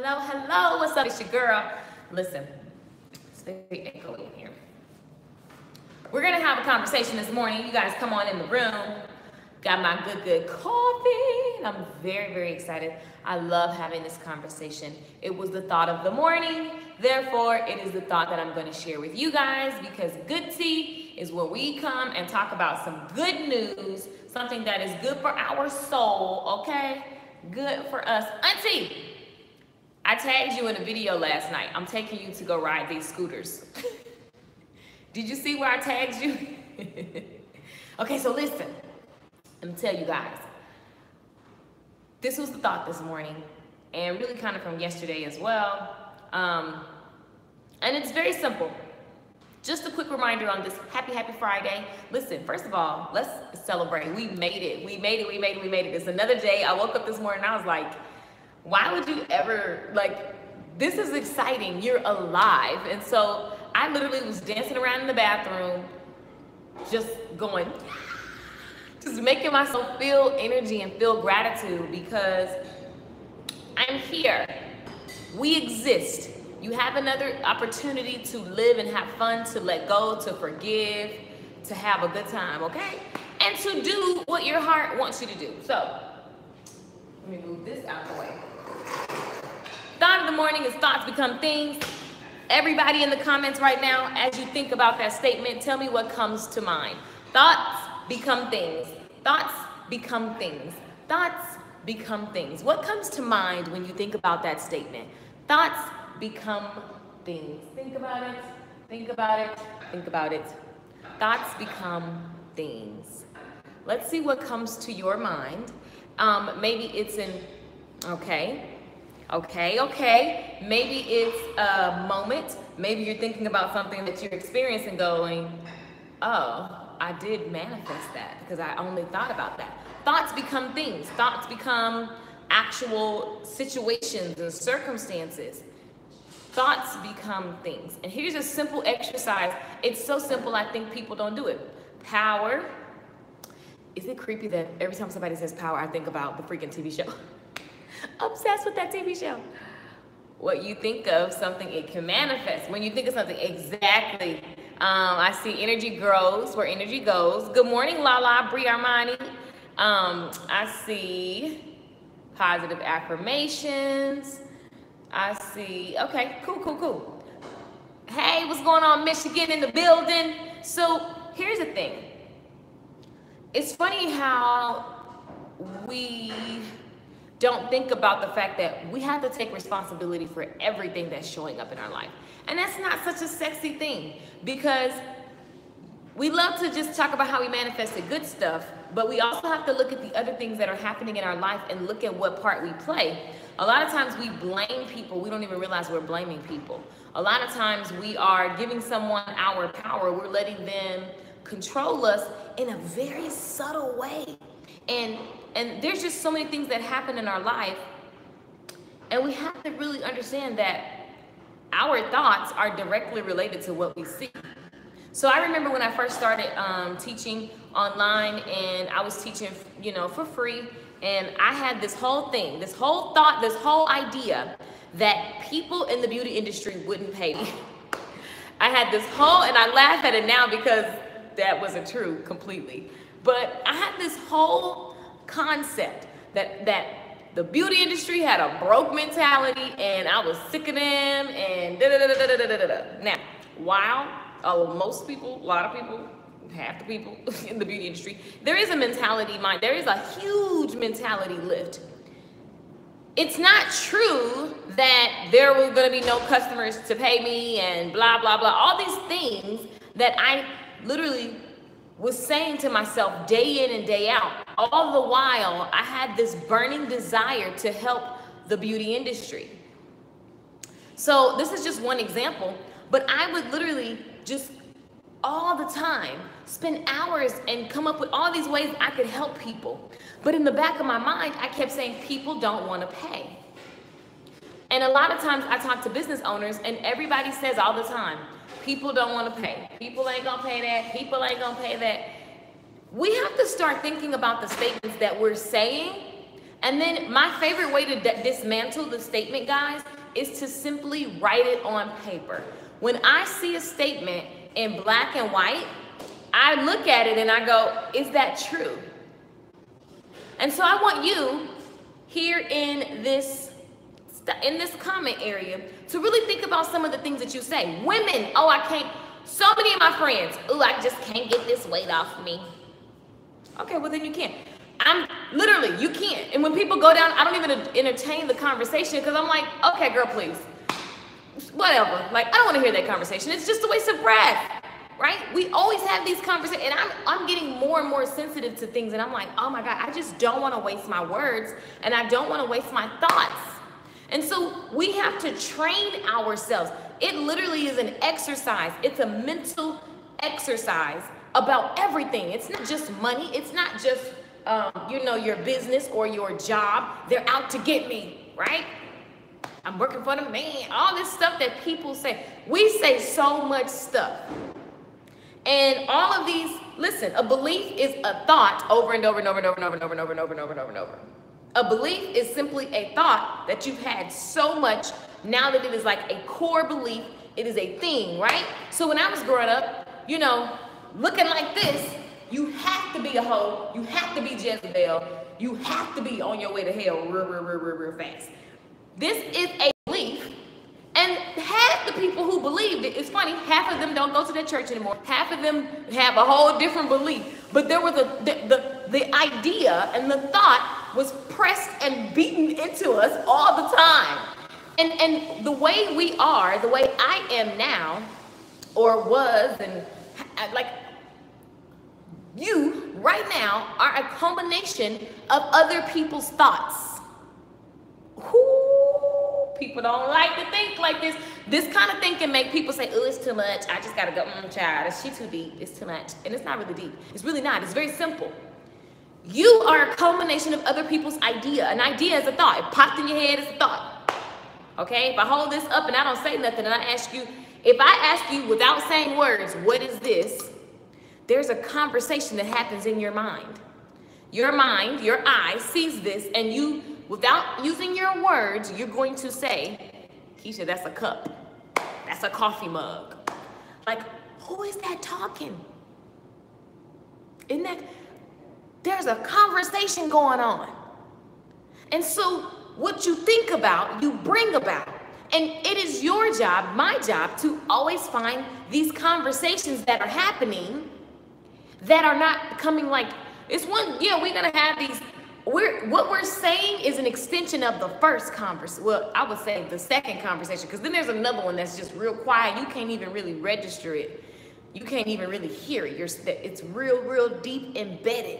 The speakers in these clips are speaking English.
Hello, hello. What's up? It's your girl. Listen, it's very echoey in here. We're going to have a conversation this morning. You guys come on in the room. Got my good coffee. And I'm very, very excited. I love having this conversation. It was the thought of the morning. Therefore, it is the thought that I'm going to share with you guys, because good tea is where we come and talk about some good news, something that is good for our soul, okay? Good for us. Auntie, I tagged you in a video last night. I'm taking you to go ride these scooters. Did you see where I tagged you? Okay, so listen. Let me tell you guys. This was the thought this morning, and really kind of from yesterday as well. And it's very simple. Just a quick reminder on this happy Friday. Listen, first of all, let's celebrate. We made it. We made it. It's another day. I woke up this morning and I was like, why would you ever, like, this is exciting. You're alive. And so I literally was dancing around in the bathroom, just going, just making myself feel energy and feel gratitude, because I'm here. We exist. You have another opportunity to live and have fun, to let go, to forgive, to have a good time, okay? And to do what your heart wants you to do. So, let me move this out of the way. Thought of the morning is thoughts become things. Everybody in the comments right now, as you think about that statement, tell me what comes to mind. Thoughts become things. Thoughts become things. Thoughts become things. What comes to mind when you think about that statement? Thoughts become things. Think about it. Think about it. Think about it. Thoughts become things. Let's see what comes to your mind. Maybe it's an okay. Maybe it's a moment. Maybe you're thinking about something that you're experiencing, going, oh, I did manifest that because I only thought about that. Thoughts become things. Thoughts become actual situations and circumstances. Thoughts become things. And here's a simple exercise. It's so simple, I think people don't do it. Power. Is it creepy that every time somebody says power, I think about the freaking TV show? Obsessed with that TV show. What you think of something, it can manifest. When you think of something, exactly. I see energy grows where energy goes. Good morning, Lala, Bri Armani. I see positive affirmations. I see, okay, cool. Hey, what's going on, Michigan in the building? So here's the thing. It's funny how we don't think about the fact that we have to take responsibility for everything that's showing up in our life. And that's not such a sexy thing, because we love to just talk about how we manifested good stuff, but we also have to look at the other things that are happening in our life and look at what part we play. A lot of times we blame people. We don't even realize we're blaming people. A lot of times we are giving someone our power. We're letting them control us in a very subtle way. And there's just so many things that happen in our life, and we have to really understand that our thoughts are directly related to what we see. So I remember when I first started teaching online, and I was teaching, for free, and I had this whole thing, this whole thought, this whole idea that people in the beauty industry wouldn't pay me. I had this whole, and I laugh at it now because that wasn't true completely. But I had this whole concept that the beauty industry had a broke mentality, and I was sick of them, and da-da-da-da-da-da-da-da. Now, while most people, a lot of people, half the people in the beauty industry, there is a mentality mind. There is a huge mentality lift. It's not true that there were going to be no customers to pay me and blah, blah, blah. All these things that I literally was saying to myself day in and day out. All the while, I had this burning desire to help the beauty industry. So this is just one example, but I would literally just all the time spend hours and come up with all these ways I could help people. But in the back of my mind, I kept saying people don't want to pay. And a lot of times I talk to business owners, and everybody says all the time, people don't want to pay. People ain't gonna pay that. People ain't gonna pay that. We have to start thinking about the statements that we're saying. And then my favorite way to dismantle the statement, guys, is to simply write it on paper. When I see a statement in black and white, I look at it and I go, is that true? And so I want you here in this comment area to really think about some of the things that you say. Women, oh, I can't, so many of my friends, oh, I just can't get this weight off me. Okay, well then you can't. You can't. And when people go down, I don't even entertain the conversation because I'm like, okay, girl, please. Whatever. Like, I don't want to hear that conversation. It's just a waste of breath, right? We always have these conversations, and I'm getting more and more sensitive to things, and I'm like, oh my God, I just don't want to waste my words, and I don't want to waste my thoughts. And so we have to train ourselves. It literally is an exercise. It's a mental exercise about everything. It's not just money. It's not just, your business or your job. They're out to get me, right? I'm working for the man. All this stuff that people say. We say so much stuff. And all of these, listen, a belief is a thought over and over and over and over and over and over and over and over and over and over and over. A belief is simply a thought that you've had so much now that it is like a core belief. It is a thing, right? So when I was growing up, looking like this, you have to be a hoe. You have to be Jezebel. You have to be on your way to hell real fast. This is a belief. And half the people who believed it, it's funny, half of them don't go to their church anymore. Half of them have a whole different belief. But there was the idea and the thought was pressed and beaten into us all the time. And the way we are, the way I am now, or was, and like you right now are a culmination of other people's thoughts. People don't like to think like this. This kind of thing can make people say, oh, it's too much. I just gotta go, child, she too deep. It's too much. And it's not really deep. It's really not. It's very simple. You are a culmination of other people's idea. An idea is a thought. It popped in your head as a thought. Okay? If I hold this up and I don't say nothing and I ask you, if I ask you without saying words, what is this? There's a conversation that happens in your mind. Your mind, your eye sees this, and you, without using your words, you're going to say, Keisha, that's a cup. That's a coffee mug. Like, who is that talking? Isn't that, there's a conversation going on. And so what you think about, you bring about. And it is your job, my job, to always find these conversations that are happening that are not coming like, it's one, yeah, we're gonna have these, what we're saying is an extension of the first conversation. Well, I would say the second conversation, because then there's another one that's just real quiet. You can't even really register it. You can't even really hear it. It's real deep embedded.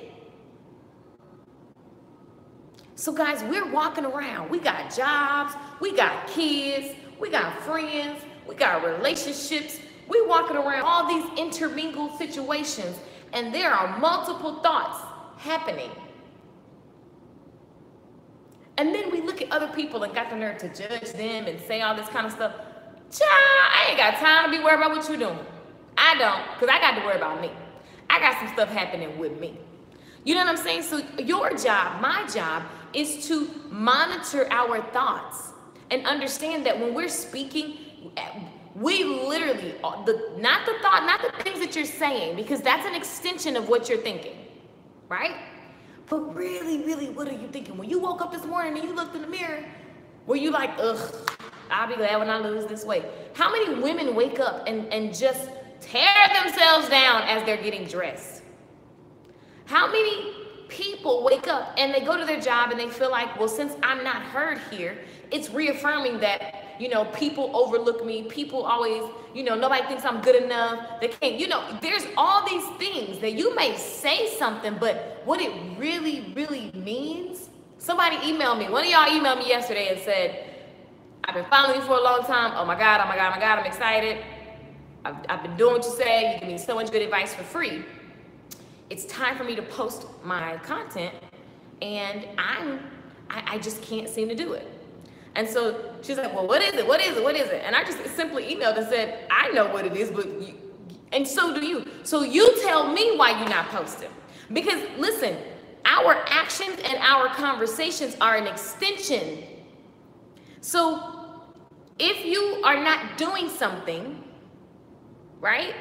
So guys, we're walking around. We got jobs, we got kids, we got friends, we got relationships. We're walking around all these intermingled situations, and there are multiple thoughts happening. And then we look at other people and got the nerve to judge them and say all this kind of stuff. Child, I ain't got time to be worried about what you're doing. I don't, because I got to worry about me. I got some stuff happening with me. You know what I'm saying? So your job, my job, is to monitor our thoughts and understand that when we're speaking, we literally, not the thought, not the things that you're saying, because that's an extension of what you're thinking, right? But really, what are you thinking? When you woke up this morning and you looked in the mirror, were you like, ugh, I'll be glad when I lose this weight? How many women wake up and just tear themselves down as they're getting dressed? How many people wake up and they go to their job and they feel like, well, since I'm not heard here, it's reaffirming that, people overlook me. People always, nobody thinks I'm good enough. They can't, there's all these things that you may say something, but what it really means. Somebody emailed me. One of y'all emailed me yesterday and said, I've been following you for a long time. Oh my God, I'm excited. I've been doing what you say. You give me so much good advice for free. It's time for me to post my content, and I just can't seem to do it. And so she's like, well, what is it? And I just simply emailed and said, I know what it is, but and so do you. So you tell me why you're not posting. Because listen, our actions and our conversations are an extension. So If you are not doing something, right,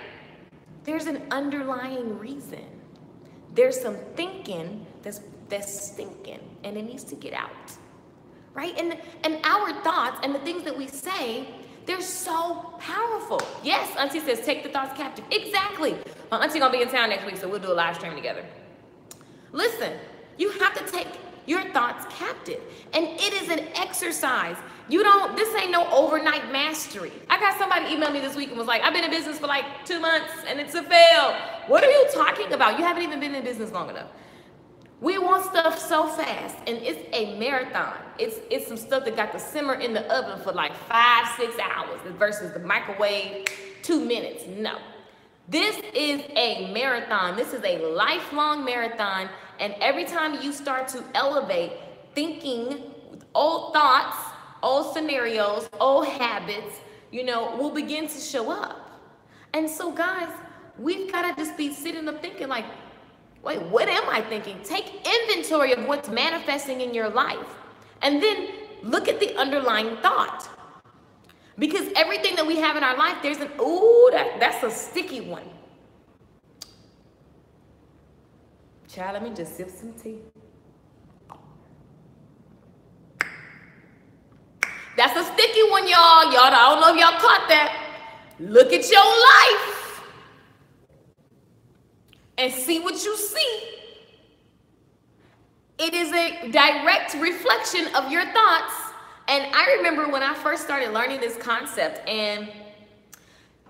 there's an underlying reason. There's some thinking that's stinking, and it needs to get out, right? And our thoughts and the things that we say, they're so powerful. Yes, Auntie says, take the thoughts captive. Exactly. My auntie gonna be in town next week, so we'll do a live stream together. Listen, you have to take your thoughts captive, and it is an exercise. This ain't no overnight mastery. I got somebody email me this week and was like, I've been in business for like 2 months and it's a fail. What are you talking about? You haven't even been in business long enough. We want stuff so fast, and it's a marathon. It's some stuff that got to simmer in the oven for like 5-6 hours versus the microwave 2 minutes. No, this is a marathon. This is a lifelong marathon, and every time you start to elevate thinking, old thoughts, old scenarios, old habits, will begin to show up. And so, guys, we've got to just be sitting up thinking like, wait, what am I thinking? Take inventory of what's manifesting in your life, and then look at the underlying thought. Because everything that we have in our life, there's that's a sticky one. Child, let me just sip some tea. That's a sticky one, y'all. I don't know if y'all caught that. Look at your life and see what you see. It is a direct reflection of your thoughts. And I remember when I first started learning this concept, and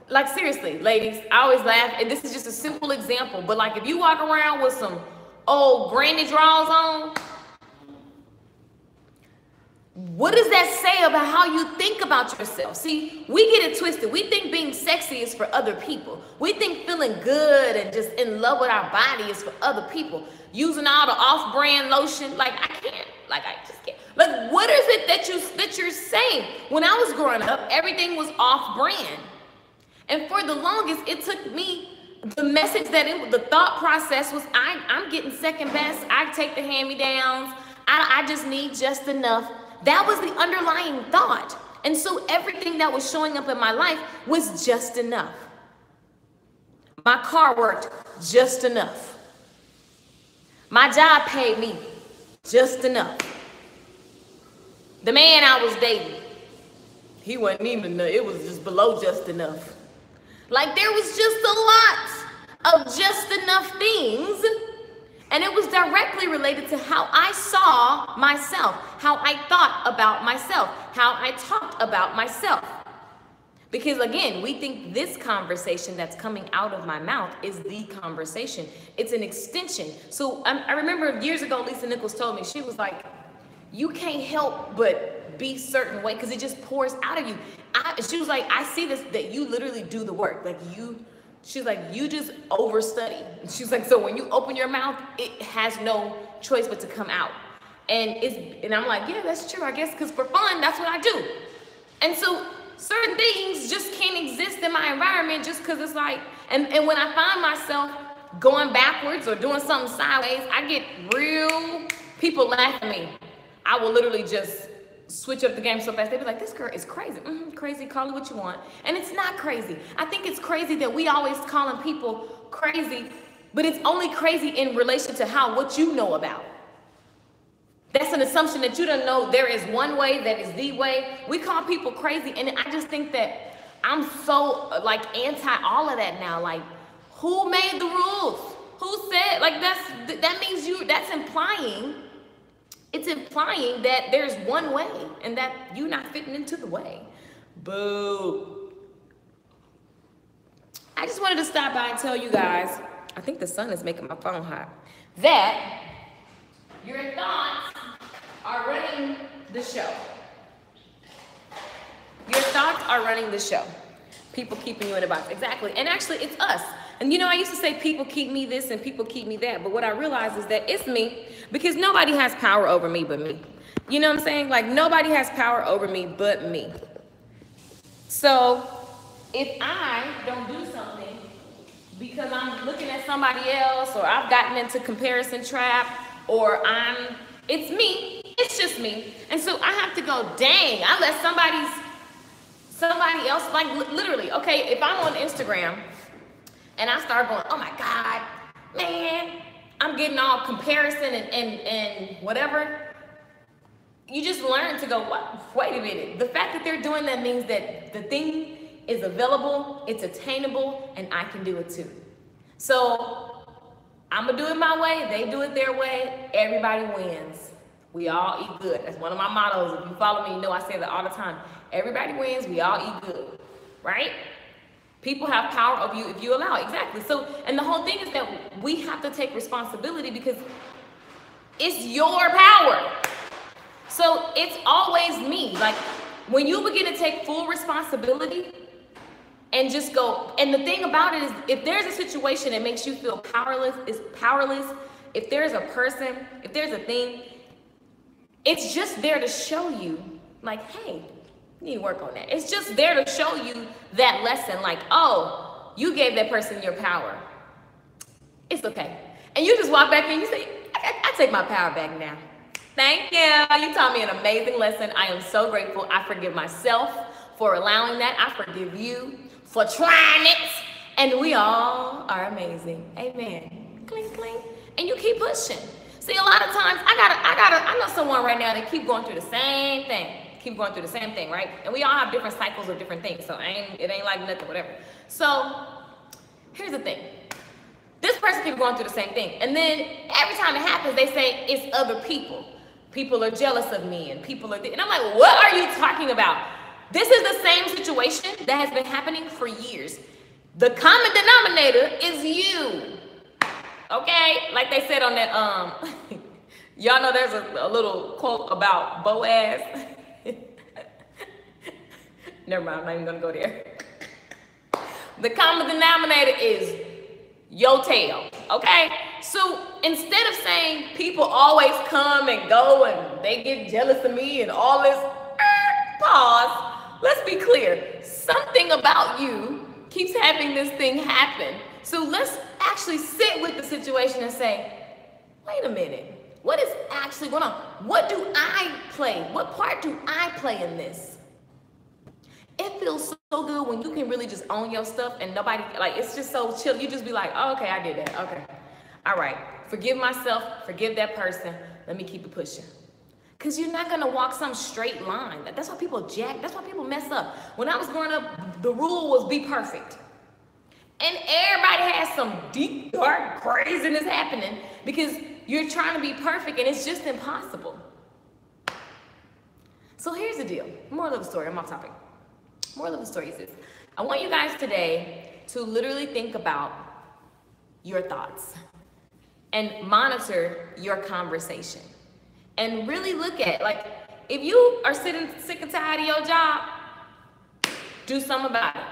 like, seriously, ladies, I always laugh, and this is just a simple example, but like, if you walk around with some old granny drawers on, what does that say about how you think about yourself? See, we get it twisted. We think being sexy is for other people. We think feeling good and just in love with our body is for other people. Using all the off-brand lotion, like, I can't. Like, I just can't. Like, what is it that you're saying? When I was growing up, everything was off-brand. And for the longest, it took me, the message the thought process was, I'm getting second best. I take the hand-me-downs. I just need just enough. That was the underlying thought. And so everything that was showing up in my life was just enough. My car worked just enough. My job paid me just enough. The man I was dating, he wasn't even enough. It was just below just enough. Like, there was just a lot of just enough things. And it was directly related to how I saw myself, how I thought about myself, how I talked about myself. Because again, we think this conversation that's coming out of my mouth is the conversation. It's an extension. So I remember years ago, Lisa Nichols told me, she was like, you can't help but be certain way because it just pours out of you. She was like, I see this, that you literally do the work. Like she's like, you just overstudy. She's like, so when you open your mouth, it has no choice but to come out. And I'm like, yeah, that's true, I guess, because for fun, that's what I do. And so certain things just can't exist in my environment just because it's like, and when I find myself going backwards or doing something sideways, I get real, people laugh at me. I will literally just switch up the game so fast. They be like, this girl is crazy. Crazy, call it what you want. And it's not crazy. I think it's crazy that we always calling people crazy, but it's only crazy in relation to what you know about. That's an assumption that you don't know there is one way that is the way. We call people crazy, and I just think that I'm so like anti all of that now. Like, who made the rules? Who said, like, that means that's implying, it's implying that there's one way and that you're not fitting into the way. Boo. I just wanted to stop by and tell you guys, I think the sun is making my phone hot, that your thoughts are running the show. Your thoughts are running the show. People keeping you in a box. Exactly. And actually, it's us. And I used to say people keep me this and people keep me that. But what I realized is that it's me, because nobody has power over me but me. You know what I'm saying? Like, nobody has power over me but me. So if I don't do something because I'm looking at somebody else, or I've gotten into comparison trap, or it's me, it's just me. And so I have to go, dang, I let somebody's somebody else, like literally, okay, if I'm on Instagram and I start going, oh my God, man, I'm getting all comparison and whatever, you just learn to go, what? Wait a minute. The fact that they're doing that means that the thing is available, it's attainable, and I can do it too. So I'm gonna do it my way, they do it their way, everybody wins. We all eat good. That's one of my mottos. If you follow me, you know I say that all the time. Everybody wins, we all eat good, right? People have power over you if you allow it. Exactly. So, and the whole thing is that we have to take responsibility because it's your power. So it's always me. Like when you begin to take full responsibility and just go, and the thing about it is if there's a situation that makes you feel powerless, if there's a person, if there's a thing, it's just there to show you like, hey, you need to work on that. It's just there to show you that lesson, like, oh, you gave that person your power. It's okay. And you just walk back and you say, I take my power back now. Thank you. You taught me an amazing lesson. I am so grateful. I forgive myself for allowing that. I forgive you for trying it. And we all are amazing. Amen. Clink, clink. And you keep pushing. See, a lot of times, I know someone right now that keep going through the same thing. Right? And we all have different cycles of different things. So it ain't like nothing, whatever. So here's the thing. This person keeps going through the same thing. And then every time it happens, they say it's other people. People are jealous of me and people are, and I'm like, what are you talking about? This is the same situation that has been happening for years. The common denominator is you. Okay? Like they said on that, y'all know there's a little quote about Boaz. Never mind, I'm not even gonna go there. The common denominator is your tail, okay? So instead of saying people always come and go and they get jealous of me and all this, pause, let's be clear. Something about you keeps having this thing happen. So let's actually sit with the situation and say, wait a minute, what is actually going on? What do I play? What part do I play in this? It feels so good when you can really just own your stuff and nobody, like, it's just so chill. You just be like, oh, okay, I did that. Okay. All right. Forgive myself. Forgive that person. Let me keep it pushing. Because you're not going to walk some straight line. That's why people jack. That's why people mess up. When I was growing up, the rule was be perfect. And everybody has some deep, dark craziness happening because you're trying to be perfect and it's just impossible. So here's the deal. Moral of the story. I'm off topic. Moral of the story is this. I want you guys today to literally think about your thoughts and monitor your conversation and really look at, like, if you are sitting sick and tired of your job, do something about it.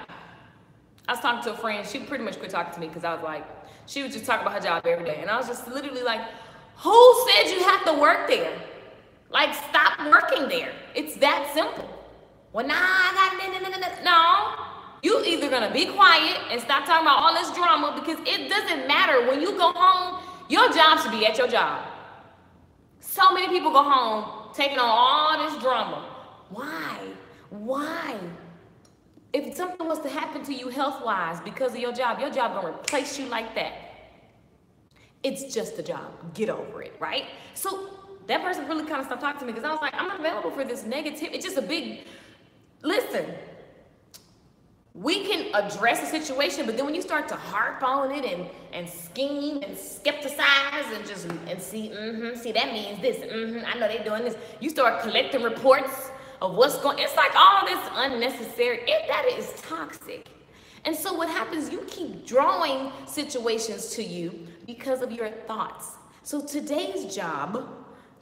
I was talking to a friend. She pretty much quit talking to me because I was like, she was just talking about her job every day. And I was just literally like, who said you have to work there? Like, stop working there. It's that simple. Well, nah, no. You either gonna be quiet and stop talking about all this drama because it doesn't matter. When you go home, your job should be at your job. So many people go home taking on all this drama. Why? Why? If something was to happen to you health-wise because of your job gonna replace you like that. It's just a job. Get over it, right? So that person really kind of stopped talking to me because I was like, I'm not available for this negative. It's just a big... Listen, we can address a situation, but then when you start to harp on it and scheme and skepticize and see that means this, I know they're doing this. You start collecting reports of what's going, it's like all this unnecessary, that is toxic. And so what happens, you keep drawing situations to you because of your thoughts. So today's job,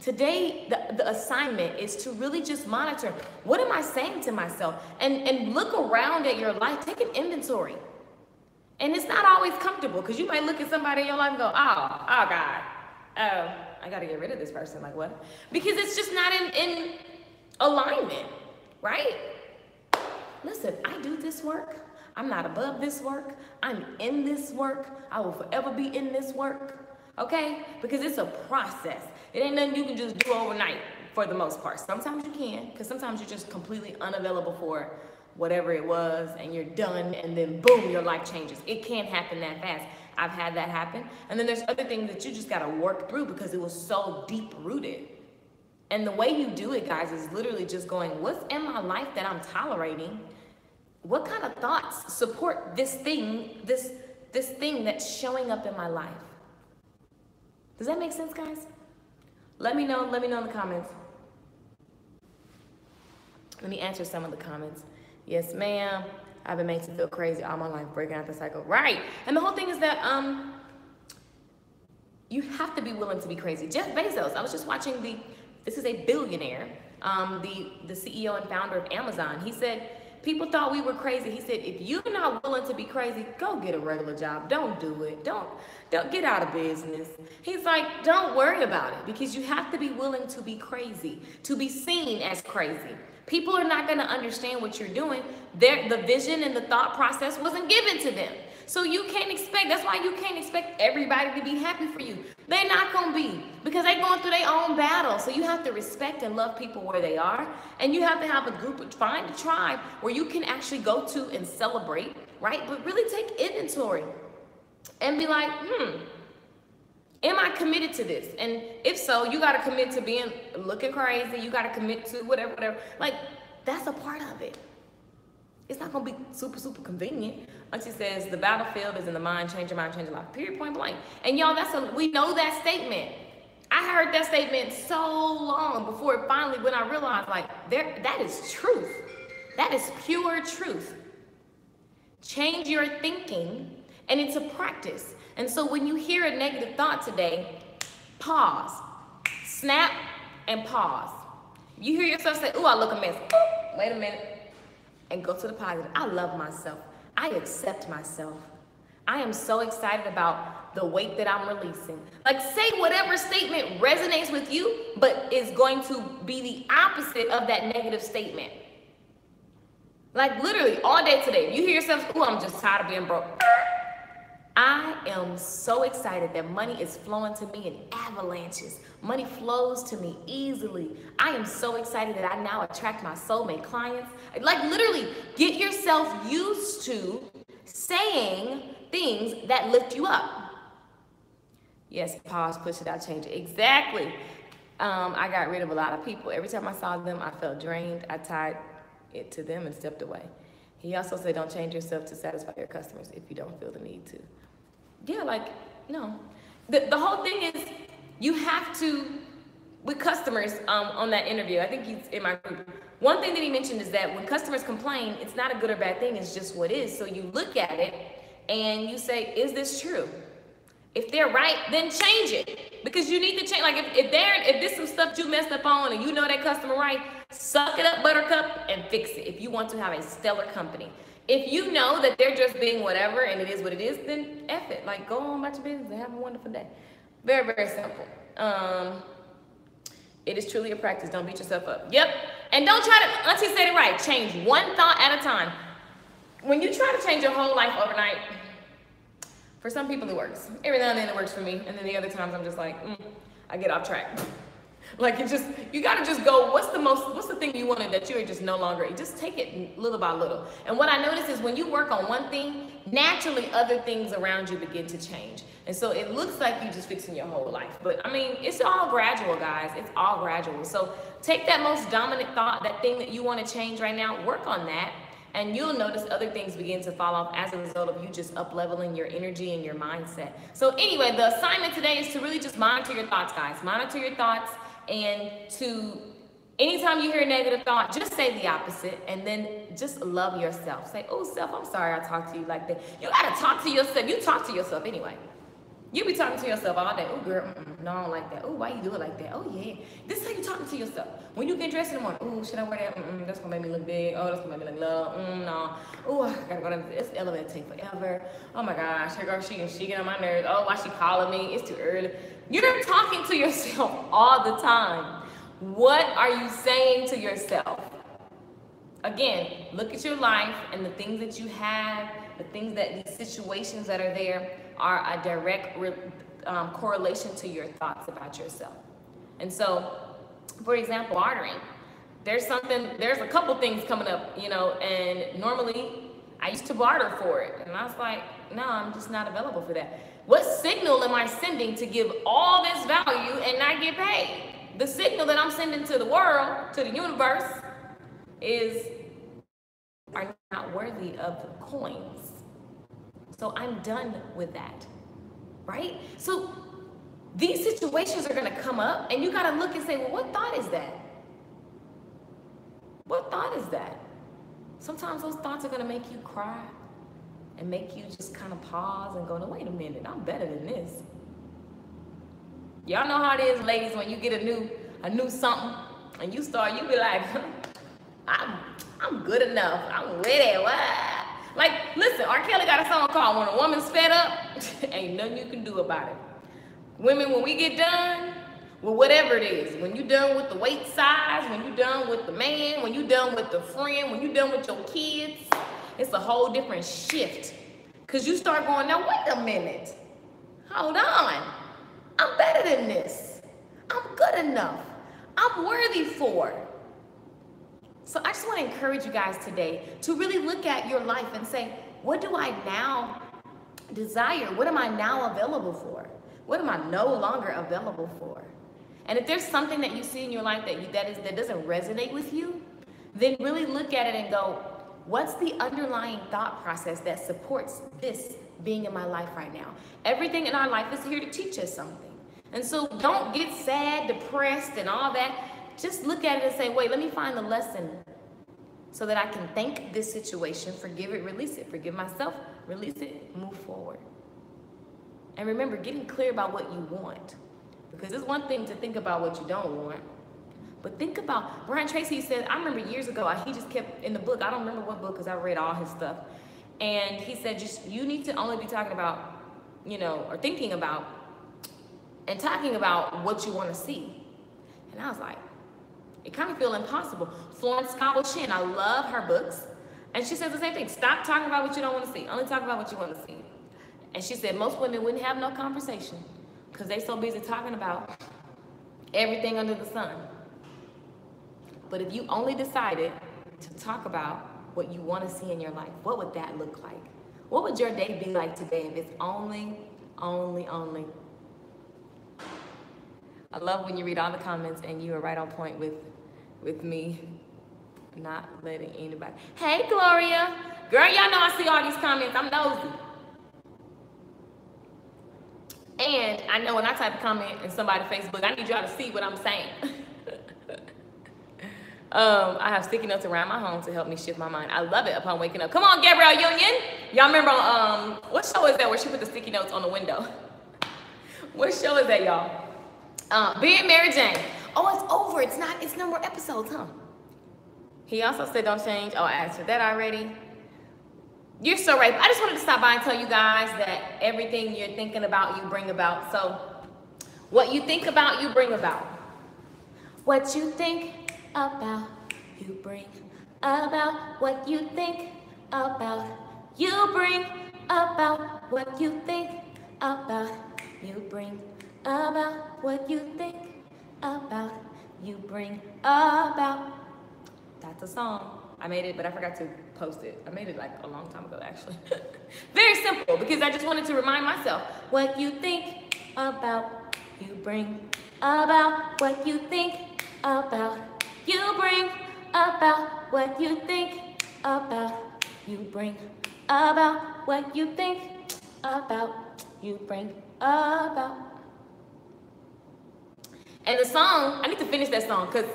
the assignment is to really just monitor, what am I saying to myself? And look around at your life, take an inventory. And it's not always comfortable because you might look at somebody in your life and go, oh God, I got to get rid of this person. Like what? Because it's just not in alignment, right? Listen, I do this work. I'm not above this work. I'm in this work. I will forever be in this work. Okay? Because it's a process. It ain't nothing you can just do overnight for the most part. Sometimes you can, because sometimes you're just completely unavailable for whatever it was, and you're done, and then boom, your life changes. It can't happen that fast. I've had that happen. And then there's other things that you just gotta work through because it was so deep rooted. And the way you do it, guys, is literally just going, what's in my life that I'm tolerating? What kind of thoughts support this thing, this thing that's showing up in my life? Does that make sense, guys? Let me know in the comments. Let me answer some of the comments. Yes, ma'am. I've been made to feel crazy all my life, breaking out the cycle. Right. And the whole thing is that you have to be willing to be crazy. Jeff Bezos, I was just watching this is a billionaire, the CEO and founder of Amazon. He said, people thought we were crazy. He said, if you're not willing to be crazy, go get a regular job. Don't do it. Don't get out of business. He's like, don't worry about it, because you have to be willing to be crazy, to be seen as crazy. People are not going to understand what you're doing. The vision and the thought process wasn't given to them. So you can't expect, that's why you can't expect everybody to be happy for you. They're not going to be, because they're going through their own battle. So you have to respect and love people where they are. And you have to have a group, find a tribe where you can actually go to and celebrate, right? But really take inventory and be like, am I committed to this? And if so, you got to commit to looking crazy. You got to commit to whatever. Like, that's a part of it. It's not going to be super, super convenient. Like she says, the battlefield is in the mind. Change your mind, change your life. Period, point blank. And y'all, we know that statement. I heard that statement so long before it finally, when I realized, like, that is truth. That is pure truth. Change your thinking, and it's a practice. And so when you hear a negative thought today, pause, snap, and pause. You hear yourself say, ooh, I look a mess. Ooh, wait a minute. And go to the positive. I love myself. I accept myself. I am so excited about the weight that I'm releasing. Like, say whatever statement resonates with you, but is going to be the opposite of that negative statement. Like, literally all day today, you hear yourself, ooh, I'm just tired of being broke. I am so excited that money is flowing to me in avalanches. Money flows to me easily. I am so excited that I now attract my soulmate clients. Like, literally, get yourself used to saying things that lift you up. Yes, pause, push it out, change it. Exactly. I got rid of a lot of people. Every time I saw them, I felt drained. I tied it to them and stepped away. He also said, don't change yourself to satisfy your customers if you don't feel the need to. Yeah, like, no. The whole thing is, you have to, with customers on that interview, I think he's in my group, one thing that he mentioned is that when customers complain, it's not a good or bad thing, it's just what is. So you look at it and you say, is this true? If they're right, then change it. Because you need to change. Like, if there's some stuff you messed up on and you know that customer right, suck it up, buttercup, and fix it if you want to have a stellar company. If you know that they're just being whatever and it is what it is, then F it. Like, go on about your business and have a wonderful day. Very, very simple. It is truly a practice. Don't beat yourself up. Yep. And don't try to, Auntie said it right, change one thought at a time. When you try to change your whole life overnight, for some people it works. Every now and then it works for me. And then the other times I'm just like, I get off track. Like, you gotta just go, what's the thing you wanted that you're just no longer, just take it little by little. And what I notice is when you work on one thing, naturally other things around you begin to change. And so it looks like you're just fixing your whole life. But I mean, it's all gradual, guys. It's all gradual. So take that most dominant thought, that thing that you want to change right now, work on that. And you'll notice other things begin to fall off as a result of you just up-leveling your energy and your mindset. So anyway, the assignment today is to really just monitor your thoughts, guys. Monitor your thoughts, and to, anytime you hear a negative thought, just say the opposite, and then just love yourself. Say, oh, self, I'm sorry I talked to you like that. You gotta talk to yourself. You talk to yourself anyway. You be talking to yourself all day. Oh, girl, no, I don't like that. Oh, why you do it like that? Oh, yeah. This is how you talking to yourself. When you get dressed in the morning, oh, should I wear that? That's gonna make me look big. Oh, that's gonna make me look low. No. Oh, I gotta go down. This elevator take forever. Oh my gosh, here goes she get on my nerves. Oh, why she calling me? It's too early. You're talking to yourself all the time. What are you saying to yourself? Again, look at your life and the things that you have, the things that these situations that are there are a direct correlation to your thoughts about yourself. And so, for example, bartering. there's a couple things coming up, you know, and normally I used to barter for it. And I was like, no, I'm just not available for that. What signal am I sending to give all this value and not get paid? The signal that I'm sending to the world, to the universe, is are not worthy of coins. So I'm done with that, right? So these situations are gonna come up and you gotta look and say, well, what thought is that? What thought is that? Sometimes those thoughts are gonna make you cry and make you just kind of pause and go, no, wait a minute, I'm better than this. Y'all know how it is, ladies, when you get a new something and you be like, I'm good enough, I'm ready, what? Like, listen, R. Kelly got a song called When a Woman's Fed Up, ain't nothing you can do about it. Women, when we get done with whatever it is, when you done with the weight size, when you done with the man, when you done with the friend, when you done with your kids, it's a whole different shift. Because you start going, now wait a minute, hold on, I'm better than this. I'm good enough. I'm worthy for it. So I just want to encourage you guys today to really look at your life and say, what do I now desire? What am I now available for? What am I no longer available for? And if there's something that you see in your life that doesn't resonate with you, then really look at it and go, what's the underlying thought process that supports this being in my life right now? Everything in our life is here to teach us something. And so don't get sad, depressed, and all that. Just look at it and say, wait, let me find the lesson so that I can thank this situation, forgive it, release it, forgive myself, release it, move forward. And remember, getting clear about what you want. Because it's one thing to think about what you don't want, but think about, Brian Tracy said, I remember years ago, he just kept in the book, I don't remember what book because I read all his stuff. And he said, you need to only be talking about, you know, or thinking about and talking about what you want to see. And I was like, it kind of feels impossible. Florence Scovel Shinn, I love her books. And she says the same thing. Stop talking about what you don't want to see. Only talk about what you want to see. And she said most women wouldn't have no conversation because they're so busy talking about everything under the sun. But if you only decided to talk about what you want to see in your life, what would that look like? What would your day be like today if it's only? I love when you read all the comments and you are right on point with me not letting anybody. Hey, Gloria. Girl, y'all know I see all these comments. I'm nosy. And I know when I type a comment in somebody's Facebook, I need y'all to see what I'm saying. I have sticky notes around my home to help me shift my mind. I love it upon waking up. Come on, Gabrielle Union. Y'all remember what show is that where she put the sticky notes on the window? What show is that, y'all? Being Mary Jane. Oh, it's over. It's no more episodes, huh? He also said don't change. Oh, I answered that already. You're so right. I just wanted to stop by and tell you guys that everything you're thinking about, you bring about. So what you think about, you bring about. What you think about, you bring about. What you think about, you bring about. What you think about, you bring about. What you think about, you bring about. That's a song. I made it, but I forgot to post it. I made it like a long time ago, actually. Very simple, because I just wanted to remind myself, what you think about, you bring about. What you think about, you bring about. What you think about, you bring about. What you think about, you bring about. And the song, I need to finish that song, because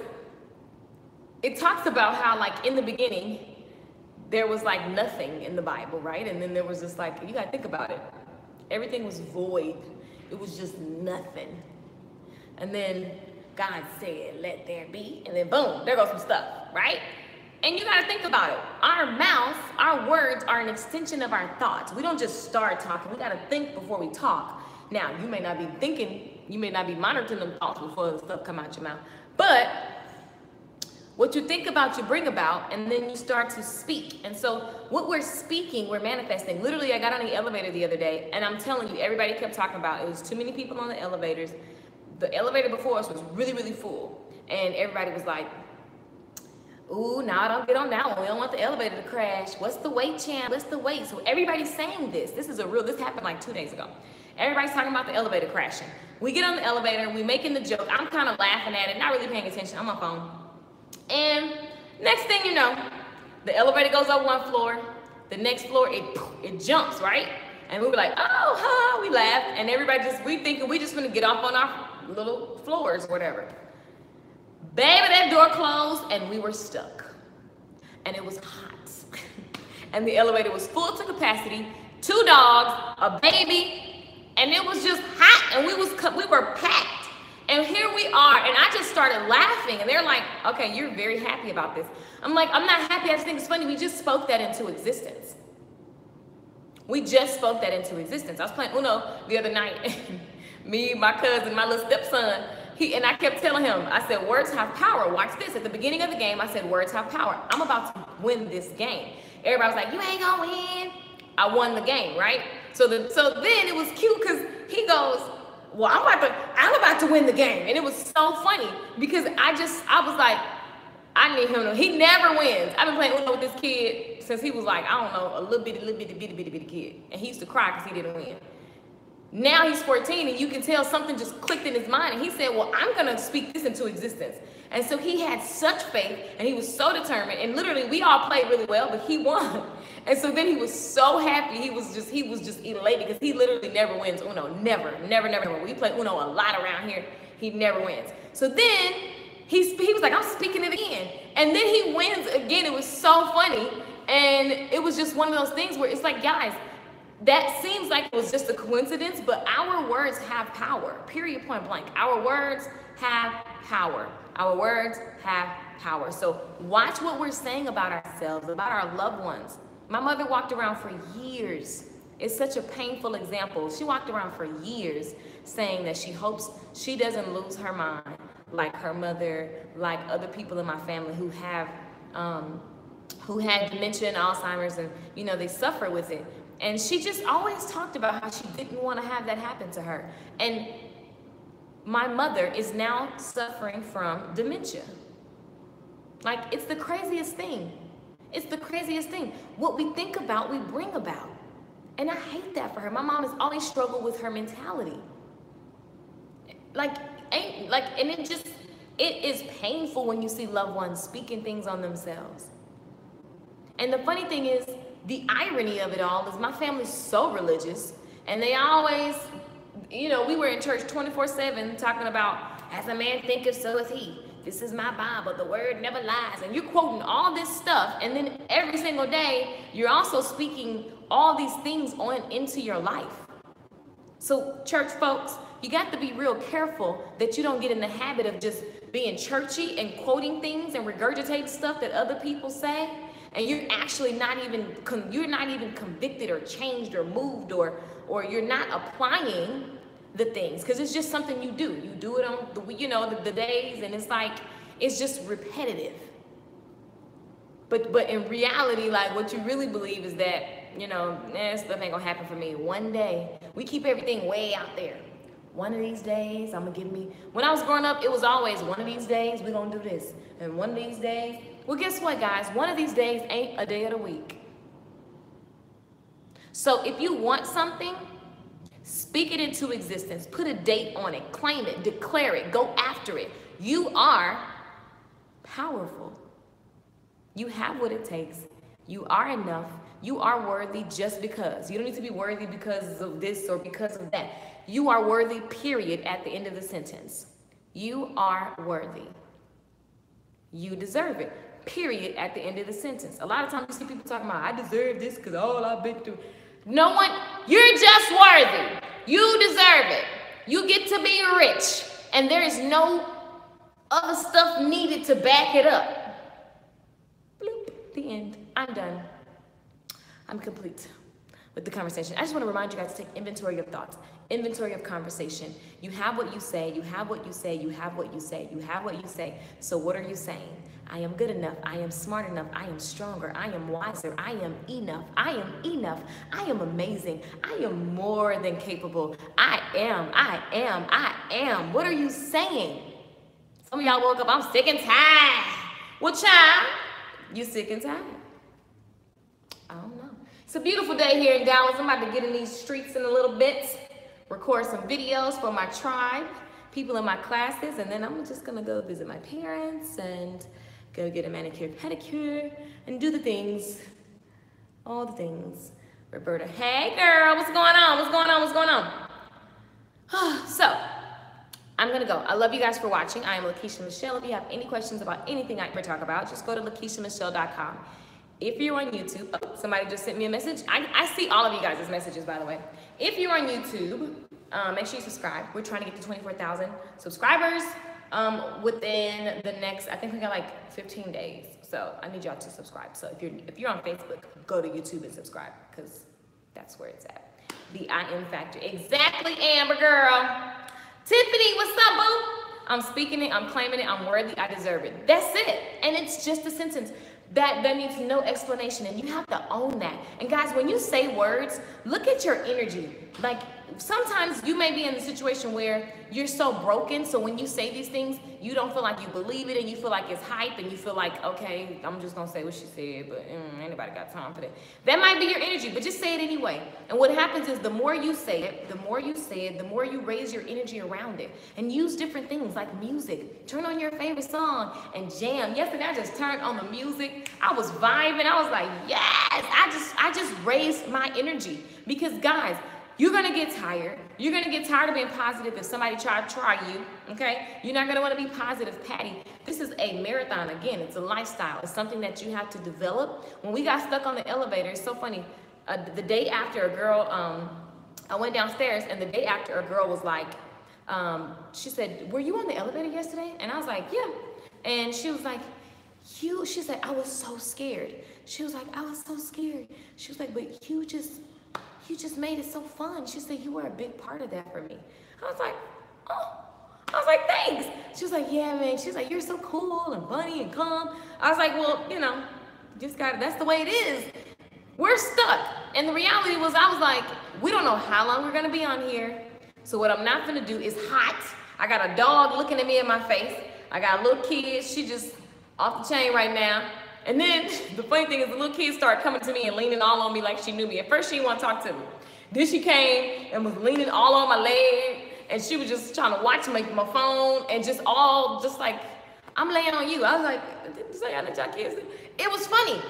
it talks about how, like, in the beginning, there was, like, nothing in the Bible, right? And then there was just, like, you gotta think about it. Everything was void. It was just nothing. And then God said, let there be. And then, boom, there goes some stuff, right? And you gotta think about it. Our mouth, our words are an extension of our thoughts. We don't just start talking. We gotta think before we talk. Now, you may not be thinking, you may not be monitoring them thoughts before the stuff come out your mouth. But what you think about, you bring about, and then you start to speak. And so what we're speaking, we're manifesting. Literally, I got on the elevator the other day, and I'm telling you, everybody kept talking about it was too many people on the elevators. The elevator before us was really, really full. And everybody was like, Ooh, now don't get on that one. We don't want the elevator to crash. What's the weight, champ? What's the weight? So everybody's saying this. This happened like 2 days ago. Everybody's talking about the elevator crashing. We get on the elevator, we making the joke. I'm kind of laughing at it, not really paying attention on my phone. And next thing you know, the elevator goes up one floor. The next floor, it jumps, right? And we were like, oh, ha, we laugh. And everybody we thinking we just gonna get off on our little floors or whatever. Baby, that door closed and we were stuck. And it was hot. And the elevator was full to capacity, 2 dogs, a baby, and it was just hot and we were packed. And here we are, and I just started laughing, and they're like, okay, you're very happy about this. I'm like, I'm not happy, I just think it's funny. We just spoke that into existence. We just spoke that into existence. I was playing Uno the other night, and me, my cousin, my little stepson, and I kept telling him, I said, words have power. Watch this. At the beginning of the game, I said, words have power. I'm about to win this game. Everybody was like, you ain't gonna win. I won the game, right? So then it was cute because he goes, well, I'm about to win the game. And it was so funny because I was like, I need him to, he never wins. I've been playing Uno with this kid since he was like, I don't know, a little bitty kid. And he used to cry because he didn't win. Now he's 14 and you can tell something just clicked in his mind. And he said, well, I'm gonna speak this into existence. And so he had such faith and he was so determined. And literally we all played really well, but he won. And so then he was so happy. He was just elated because he literally never wins Uno. Never. We play Uno a lot around here. He never wins. So then he was like, I'm speaking it again. And then he wins again. It was so funny. And it was just one of those things where it's like, guys, that seems like it was just a coincidence, but our words have power, period, point blank. Our words have power. Our words have power. So watch what we're saying about ourselves, about our loved ones. My mother walked around for years. It's such a painful example. She walked around for years saying that she hopes she doesn't lose her mind like her mother, like other people in my family who had dementia and Alzheimer's, and they suffer with it. And she just always talked about how she didn't want to have that happen to her. And my mother is now suffering from dementia. Like, it's the craziest thing. It's the craziest thing. What we think about, we bring about. And I hate that for her. My mom has always struggled with her mentality. And it is painful when you see loved ones speaking things on themselves. And the funny thing is, the irony of it all is my family's so religious, and they always, we were in church 24/7 talking about, as a man thinketh, so is he. This is my Bible, the word never lies. And you're quoting all this stuff, and then every single day, you're also speaking all these things into your life. So church folks, you got to be real careful that you don't get in the habit of just being churchy and quoting things and regurgitating stuff that other people say. And you're actually not even convicted or changed or moved or you're not applying the things, because it's just something you do. You do it on the days, and it's just repetitive. But in reality, like, what you really believe is that, stuff ain't gonna happen for me. One day, we keep everything way out there. One of these days, when I was growing up, it was always, one of these days, we're gonna do this. And one of these days, well, guess what, guys? One of these days ain't a day of the week. So if you want something, speak it into existence. Put a date on it. Claim it. Declare it. Go after it. You are powerful. You have what it takes. You are enough. You are worthy just because. You don't need to be worthy because of this or because of that. You are worthy, period, at the end of the sentence. You are worthy. You deserve it, period, at the end of the sentence. A lot of times you see people talking about, I deserve this because all I've been through. No one, you're just worthy. You deserve it. You get to be rich, and there is no other stuff needed to back it up. Bloop, the end. I'm done. I'm complete with the conversation. I just want to remind you guys to take inventory of thoughts, inventory of conversation. You have what you say, you have what you say, you have what you say, you have what you say. So what are you saying? I am good enough. I am smart enough. I am stronger. I am wiser. I am enough. I am enough. I am amazing. I am more than capable. I am. What are you saying? Some of y'all woke up, I'm sick and tired. Well, child, you sick and tired. I don't know. It's a beautiful day here in Dallas. I'm about to get in these streets in a little bit, record some videos for my tribe, people in my classes, and then I'm just gonna go visit my parents and go get a manicure, pedicure, and do the things, all the things. Roberta, hey girl, what's going on? What's going on? What's going on? So, I'm gonna go. I love you guys for watching. I am Lakeisha Michelle. If you have any questions about anything I ever talk about, just go to LakeishaMichelle.com. If you're on YouTube, oh, somebody just sent me a message. I see all of you guys' messages, by the way. If you're on YouTube, make sure you subscribe. We're trying to get to 24,000 subscribers within the next, I think we got like 15 days. So I need y'all to subscribe. So if you're on Facebook, go to YouTube and subscribe, because that's where it's at. The I Am Factor. Exactly, Amber girl. Tiffany, what's up, boo? I'm speaking it, I'm claiming it, I'm worthy, I deserve it. That's it. And it's just a sentence. That needs no explanation, and you have to own that. And guys, when you say words, look at your energy. Like, sometimes you may be in a situation where you're so broken, so when you say these things, you don't feel like you believe it, and you feel like it's hype, and you feel like, okay, I'm just gonna say what she said, but anybody got time for that. That might be your energy, but just say it anyway. And what happens is the more you say it, the more you raise your energy around it. And use different things like music. Turn on your favorite song and jam. Yesterday, I just turned on the music. I was vibing. I was like, yes! I just raised my energy. Because guys, you're gonna get tired. You're gonna get tired of being positive if somebody try you, okay? You're not gonna wanna be positive, Patty. This is a marathon. Again, it's a lifestyle. It's something that you have to develop. When we got stuck on the elevator, it's so funny. The day after, a girl, I went downstairs, and the day after, a girl was like, she said, were you on the elevator yesterday? And I was like, yeah. And she was like, she said, I was so scared. She was like, I was so scared. She was like, but you just made it so fun. She said, you were a big part of that for me. I was like, oh. I was like, thanks. She was like, yeah, man. She was like, you're so cool and funny and calm. I was like, well, you know, that's the way it is. We're stuck. And the reality was, I was like, we don't know how long we're gonna be on here. So what I'm not gonna do is hot. I got a dog looking at me in my face. I got a little kid, she just off the chain right now. And then the funny thing is the little kid started coming to me and leaning all on me like she knew me. At first she didn't want to talk to me. Then she came and was leaning all on my leg, and she was just trying to watch my phone and just like, I'm laying on you. I was like, didn't you say I let y'all kids? It was funny.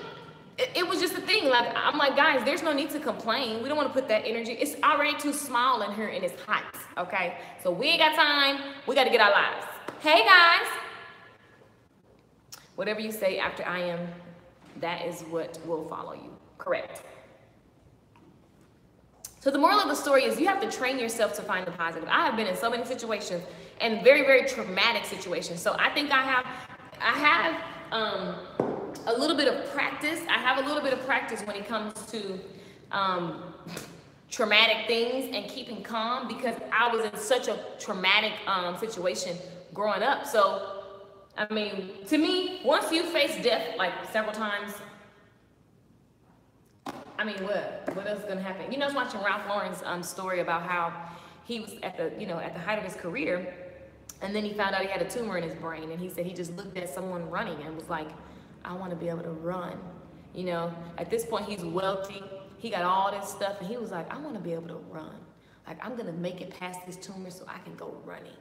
It was just a thing. Like, I'm like, guys, there's no need to complain. We don't want to put that energy. It's already too small in here and it's hot, okay? So we ain't got time. We got to get our lives. Hey, guys. Whatever you say after I am, that is what will follow you. Correct. So the moral of the story is you have to train yourself to find the positive. I have been in so many situations, and very, very traumatic situations. So I think I have a little bit of practice. I have a little bit of practice when it comes to traumatic things and keeping calm, because I was in such a traumatic situation growing up. So I mean, to me, once you face death like several times, I mean, what else is gonna happen? You know, I was watching Ralph Lauren's story about how he was at the height of his career, and then he found out he had a tumor in his brain, and he said he just looked at someone running and was like, I want to be able to run. You know, at this point he's wealthy, he got all this stuff, and he was like, I want to be able to run. Like, I'm gonna make it past this tumor so I can go running.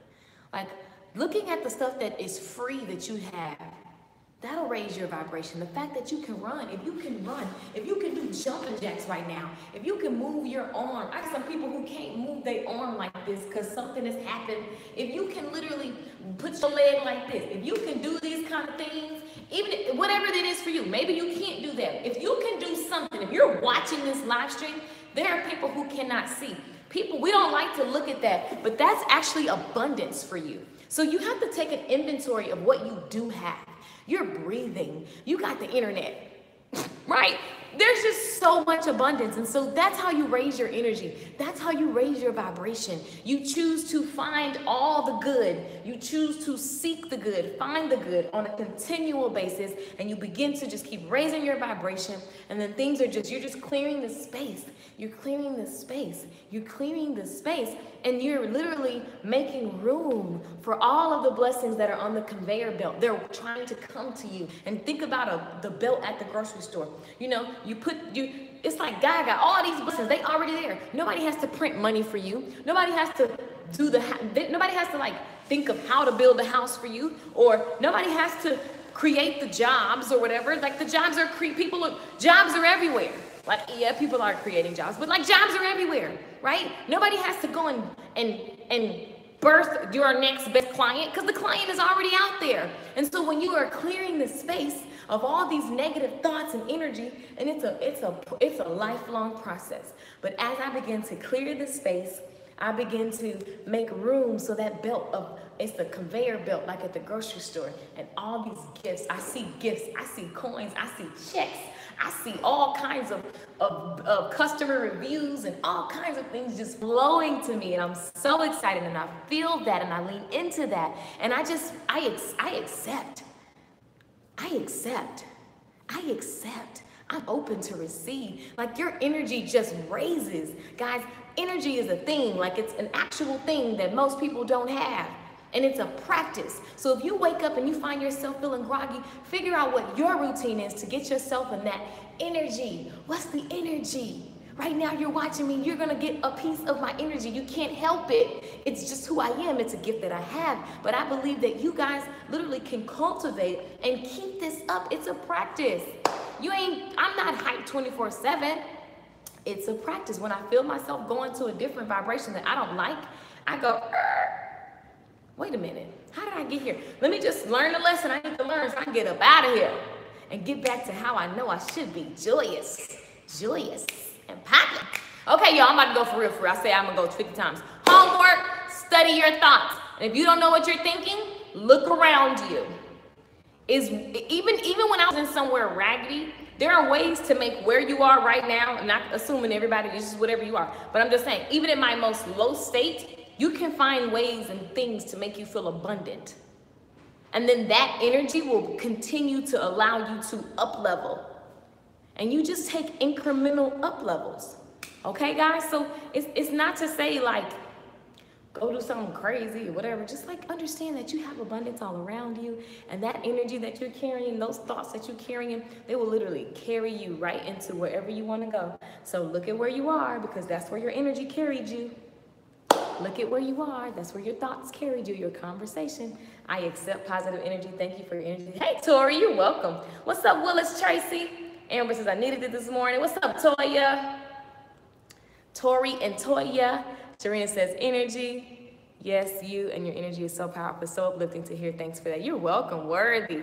Like, looking at the stuff that is free that you have, that'll raise your vibration. The fact that you can run, if you can do jumping jacks right now, if you can move your arm. I got some people who can't move their arm like this because something has happened. If you can literally put your leg like this, if you can do these kind of things, even whatever it is for you, maybe you can't do that. If you can do something, if you're watching this live stream, there are people who cannot see. People, we don't like to look at that, but that's actually abundance for you. So you have to take an inventory of what you do have. You're breathing. You got the internet, right? there's just so much abundance. And so that's how you raise your energy. That's how you raise your vibration. You choose to find all the good. You choose to seek the good, find the good on a continual basis. And you begin to just keep raising your vibration. And then things are just, you're just clearing the space. You're clearing the space. You're clearing the space. And you're literally making room for all of the blessings that are on the conveyor belt. They're trying to come to you. And think about the belt at the grocery store. You know, it's like God got all these blessings. They already there. Nobody has to print money for you. Nobody has to nobody has to like think of how to build a house for you, or nobody has to create the jobs or whatever. Like the jobs are jobs are everywhere. Like, yeah, people are creating jobs, but like jobs are everywhere, right? Nobody has to go and birth your next best client, because the client is already out there. And so when you are clearing the space of all these negative thoughts and energy, and it's a lifelong process. But as I begin to clear the space, I begin to make room so that belt it's the conveyor belt like at the grocery store, and all these gifts, I see coins, I see checks, I see all kinds of customer reviews and all kinds of things just flowing to me, and I'm so excited, and I feel that, and I lean into that, and I accept. I'm open to receive. Like your energy just raises. Guys, energy is a thing. Like it's an actual thing that most people don't have. And it's a practice. So if you wake up and you find yourself feeling groggy, figure out what your routine is to get yourself in that energy. What's the energy? Right now you're watching me, you're gonna get a piece of my energy. You can't help it. It's just who I am. It's a gift that I have. But I believe that you guys literally can cultivate and keep this up. It's a practice. I'm not hyped 24/7. It's a practice. When I feel myself going to a different vibration that I don't like, I go, wait a minute, how did I get here? Let me just learn the lesson I need to learn so I can get up out of here and get back to how I know I should be, joyous and popping. Okay, y'all, I'm about to go for real. I say I'm gonna go 50 times. Homework, study your thoughts. And if you don't know what you're thinking, look around you. Even when I was in somewhere raggedy, there are ways to make where you are right now, I'm not assuming everybody is just whatever you are, but I'm just saying, even in my most low state, you can find ways and things to make you feel abundant. And then that energy will continue to allow you to up level. And you just take incremental up levels. Okay, guys? So it's not to say like, go do something crazy or whatever. Just like understand that you have abundance all around you, and that energy that you're carrying, those thoughts that you're carrying, they will literally carry you right into wherever you want to go. So look at where you are, because that's where your energy carried you. Look at where you are. That's where your thoughts carried you, your conversation. I accept positive energy. Thank you for your energy. Hey, Tori, you're welcome. What's up, Willis Tracy? Amber says, I needed it this morning. What's up, Toya? Tori and Toya. Serena says, energy. Yes, you and your energy is so powerful, so uplifting to hear. Thanks for that. You're welcome, worthy.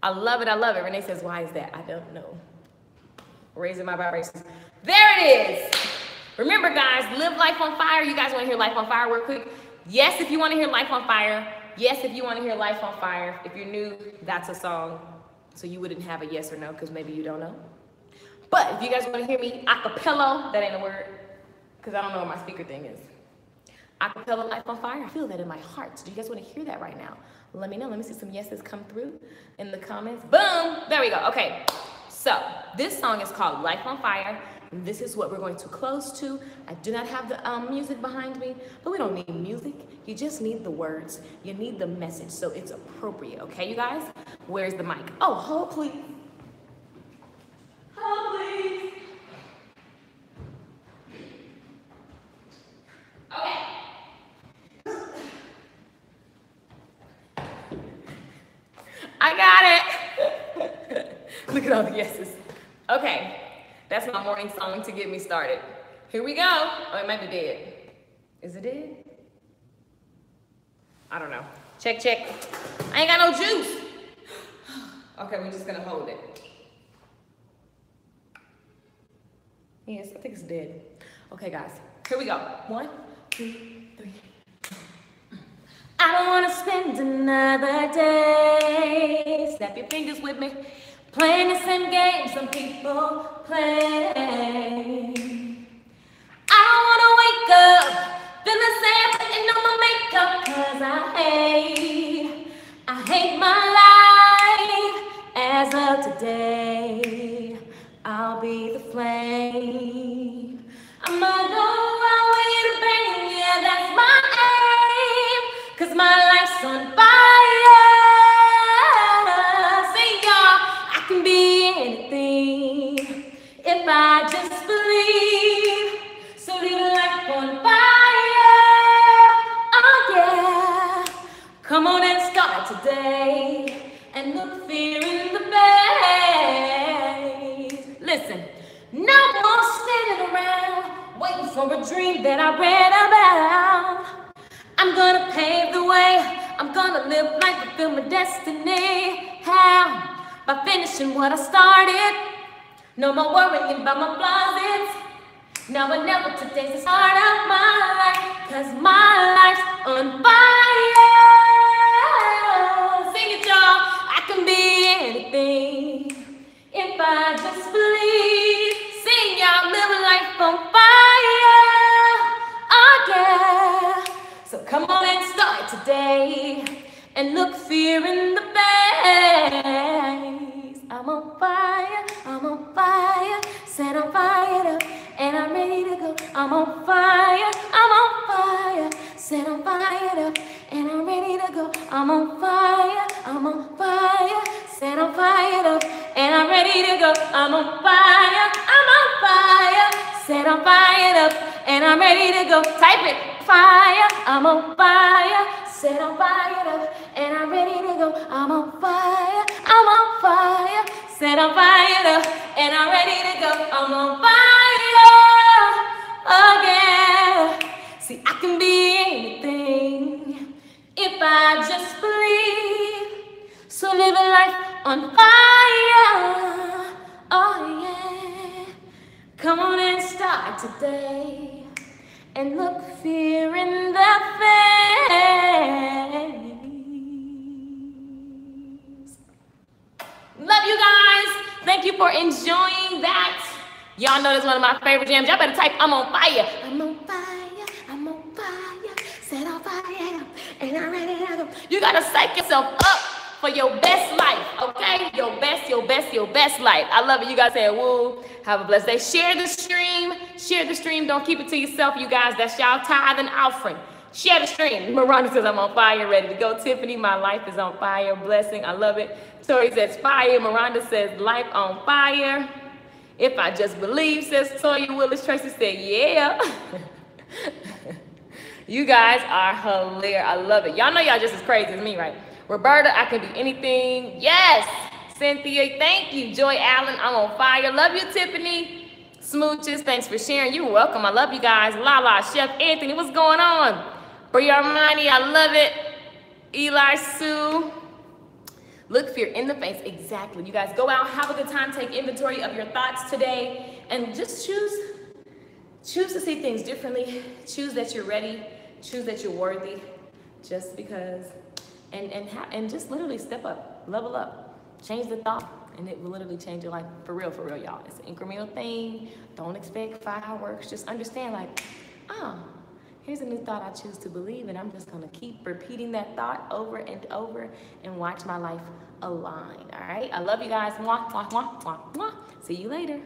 I love it, I love it. Renee says, why is that? I don't know. Raising my vibrations. There it is. Remember, guys, live life on fire. You guys want to hear Life on Fire real quick? Yes, if you want to hear Life on Fire. Yes, if you want to hear Life on Fire. If you're new, that's a song. So you wouldn't have a yes or no, because maybe you don't know. But if you guys want to hear me a cappella, that ain't a word, because I don't know what my speaker thing is. A cappella Life on Fire, I feel that in my heart. Do you guys want to hear that right now? Let me know. Let me see some yeses come through in the comments. Boom! There we go. Okay. So this song is called Life on Fire. This is what we're going to close to. I do not have the music behind me, but we don't need music. You just need the words. You need the message, so it's appropriate. Okay, you guys? Where's the mic? Oh, hold please. Hold please. Okay. I got it. Look at all the yeses. Okay. That's my morning song to get me started. Here we go. Oh, it might be dead. Is it dead? I don't know. Check, check. I ain't got no juice. Okay, we're just gonna hold it. Yes, I think it's dead. Okay, guys, here we go. 1, 2, 3. I don't wanna spend another day. Snap your fingers with me. playing the same game some people play. I don't wanna wake up feeling sad, putting on my makeup, 'cause I hate my life. As of today, I'll be the flame. I'ma go out with a bang, yeah, that's my aim, 'cause my life's on fire. See y'all, I can be anything if I just believe. So leave a life on fire, oh yeah. Come on and start today, and look fear in the face. Listen, no more standing around, waiting for a dream that I read about. I'm gonna pave the way, I'm gonna live like I feel my destiny. How? By finishing what I started. No more worrying about my flaws. Now or never, today's the start of my life, 'cause my life's on fire. Sing it, y'all. I can be anything if I just believe. Sing, y'all, live a life on fire. Oh yeah. So come on and start today, and look fear in the face. I'm on fire, I'm on fire, set on fire up, and I'm ready to go. I'm on fire, I'm on fire, set on fire up, and I'm ready to go. I'm on fire, I'm on fire, set on fire up, and I'm ready to go. I'm on fire, I'm on fire, set on fire up, and I'm ready to go. Type it, fire, I'm on fire, set on fire up, and I'm ready to go. I'm on fire, I'm on fire, set on fire up, and I'm ready to go. I'm on fire, oh yeah. See, I can be anything if I just believe. So live a life on fire, oh yeah. Come on and start today, and look fear in the face. Love you guys. Thank you for enjoying that. Y'all know this is one of my favorite jams. Y'all better type, I'm on fire. I'm on fire, I'm on fire, set on fire, and I'm ready to go. You gotta psych yourself up for your best life, okay? Your best, your best, your best life. I love it. You guys say woo. Have a blessed day. Share the stream. Share the stream. Don't keep it to yourself, you guys. That's y'all tithe and offering. Share the stream. Miranda says, I'm on fire, ready to go. Tiffany, my life is on fire. Blessing. I love it. Tori says, fire. Miranda says, life on fire. If I just believe, says Toya Willis. Tracy said, yeah. You guys are hilarious. I love it. Y'all know y'all just as crazy as me, right? Roberta, I can be anything. Yes. Cynthia, thank you. Joy Allen, I'm on fire. Love you, Tiffany. Smooches, thanks for sharing. You're welcome. I love you guys. Lala, Chef Anthony, what's going on? Bria Armani, I love it. Eli Sue. Look fear in the face. Exactly. You guys go out, have a good time, take inventory of your thoughts today, and just choose to see things differently. Choose that you're ready. Choose that you're worthy. Just because, and just literally step up, level up, change the thought, and it will literally change your life for real, y'all. It's an incremental thing. Don't expect fireworks. Just understand, like, oh, here's a new thought I choose to believe, and I'm just gonna keep repeating that thought over and over and watch my life align, all right? I love you guys. Mwah, mwah, mwah, mwah, mwah. See you later.